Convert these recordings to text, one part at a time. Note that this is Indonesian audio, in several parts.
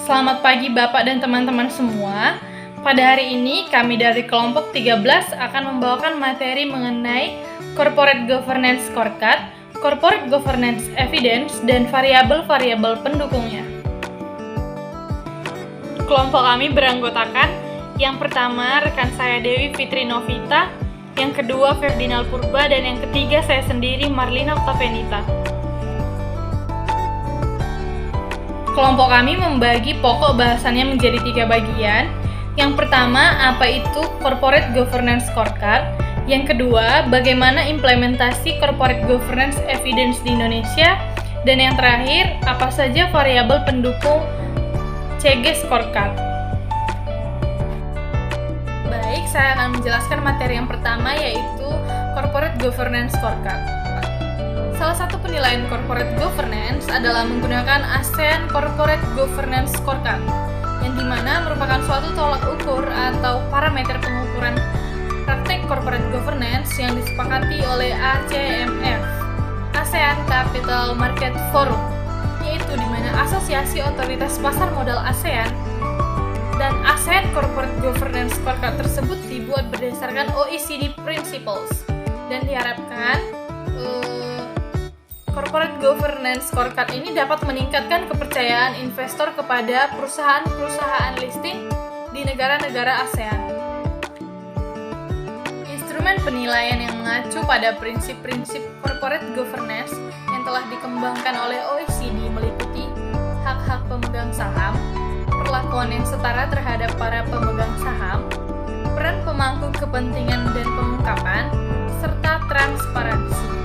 Selamat pagi Bapak dan teman-teman semua. Pada hari ini kami dari kelompok 13 akan membawakan materi mengenai Corporate Governance Scorecard, Corporate Governance Evidence, dan variabel-variabel pendukungnya. Kelompok kami beranggotakan yang pertama rekan saya Dewi Fitri Novita, yang kedua Ferdinand Purba, dan yang ketiga saya sendiri Marlina Octavenita. Kelompok kami membagi pokok bahasannya menjadi 3 bagian. Yang pertama, apa itu Corporate Governance Scorecard? Yang kedua, bagaimana implementasi Corporate Governance Evidence di Indonesia? Dan yang terakhir, apa saja variabel pendukung CG Scorecard? Baik, saya akan menjelaskan materi yang pertama, yaitu Corporate Governance Scorecard. Salah satu penilaian corporate governance adalah menggunakan ASEAN Corporate Governance Scorecard, yang dimana merupakan suatu tolak ukur atau parameter pengukuran praktek corporate governance yang disepakati oleh ACMF, ASEAN Capital Market Forum, yaitu dimana Asosiasi Otoritas Pasar Modal ASEAN dan ASEAN Corporate Governance Scorecard tersebut dibuat berdasarkan OECD Principles dan diharapkan Corporate Governance Scorecard ini dapat meningkatkan kepercayaan investor kepada perusahaan-perusahaan listing di negara-negara ASEAN. Instrumen penilaian yang mengacu pada prinsip-prinsip corporate governance yang telah dikembangkan oleh OECD meliputi hak-hak pemegang saham, perlakuan yang setara terhadap para pemegang saham, peran pemangku kepentingan dan pengungkapan, serta transparansi.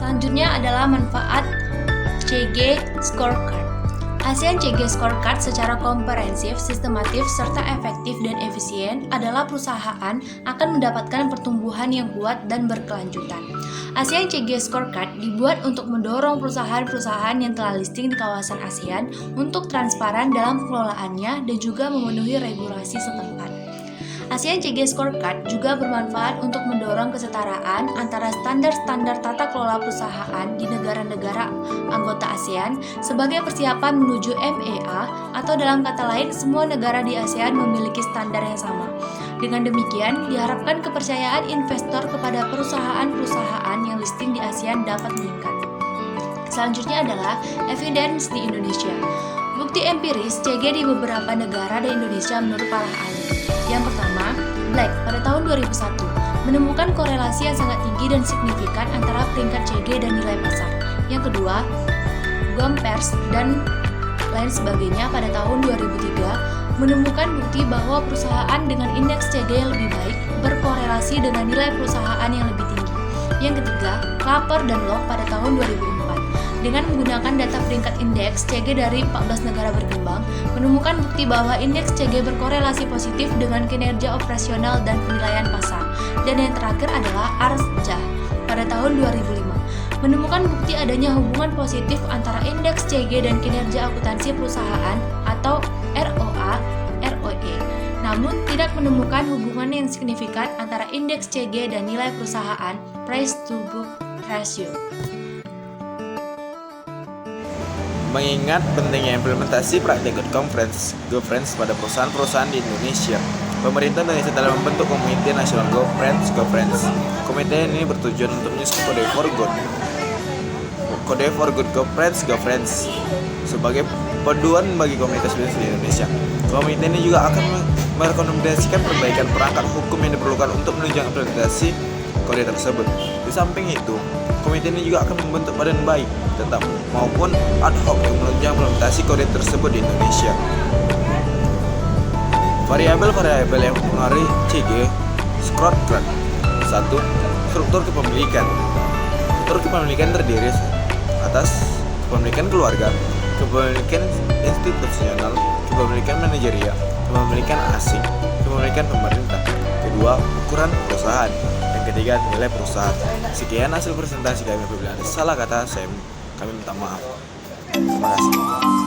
Selanjutnya adalah manfaat CG Scorecard. ASEAN CG Scorecard secara komprehensif, sistematif, serta efektif dan efisien adalah perusahaan akan mendapatkan pertumbuhan yang kuat dan berkelanjutan. ASEAN CG Scorecard dibuat untuk mendorong perusahaan-perusahaan yang telah listing di kawasan ASEAN untuk transparan dalam pengelolaannya dan juga memenuhi regulasi setempat. ASEAN CG Scorecard juga bermanfaat untuk mendorong kesetaraan antara standar-standar tata kelola perusahaan di negara-negara anggota ASEAN sebagai persiapan menuju MEA, atau dalam kata lain, semua negara di ASEAN memiliki standar yang sama. Dengan demikian, diharapkan kepercayaan investor kepada perusahaan-perusahaan yang listing di ASEAN dapat meningkat. Selanjutnya adalah evidence di Indonesia. Bukti empiris CG di beberapa negara di Indonesia menurut para ahli. Yang pertama, Black pada tahun 2001 menemukan korelasi yang sangat tinggi dan signifikan antara peringkat CG dan nilai pasar. Yang kedua, Gompers dan lain sebagainya pada tahun 2003 menemukan bukti bahwa perusahaan dengan indeks CG yang lebih baik berkorelasi dengan nilai perusahaan yang lebih tinggi. Yang ketiga, Clapper dan Locke pada tahun 2004 dengan menggunakan data peringkat indeks CG dari 14 negara berkembang, menemukan bukti bahwa indeks CG berkorelasi positif dengan kinerja operasional dan penilaian pasar. Dan yang terakhir adalah Arjah pada tahun 2005, menemukan bukti adanya hubungan positif antara indeks CG dan kinerja akuntansi perusahaan atau ROA, ROE. Namun, tidak menemukan hubungan yang signifikan antara indeks CG dan nilai perusahaan, price to book ratio. Mengingat pentingnya implementasi praktik governance pada perusahaan-perusahaan di Indonesia, pemerintah Indonesia telah membentuk Komite Nasional Governance. Komite ini bertujuan untuk menyusun Kode for Good Governance sebagai panduan bagi komunitas bisnis di Indonesia. Komite ini juga akan merekomendasikan perbaikan perangkat hukum yang diperlukan untuk menunjang implementasi kode tersebut. Di samping itu, komite ini juga akan membentuk badan baik tetap maupun ad hoc yang menunjang implementasi kode tersebut di Indonesia. Variabel-variabel yang mempengaruhi CG Scorecard. 1. Struktur kepemilikan. Struktur kepemilikan terdiri atas kepemilikan keluarga, kepemilikan institusional, kepemilikan manajerial, kepemilikan asing, kepemilikan pemerintah. Kedua, ukuran perusahaan. Yang ketiga, nilai perusahaan. Sekian hasil presentasi kami. Apabila ada salah kata, kami minta maaf. Terima kasih.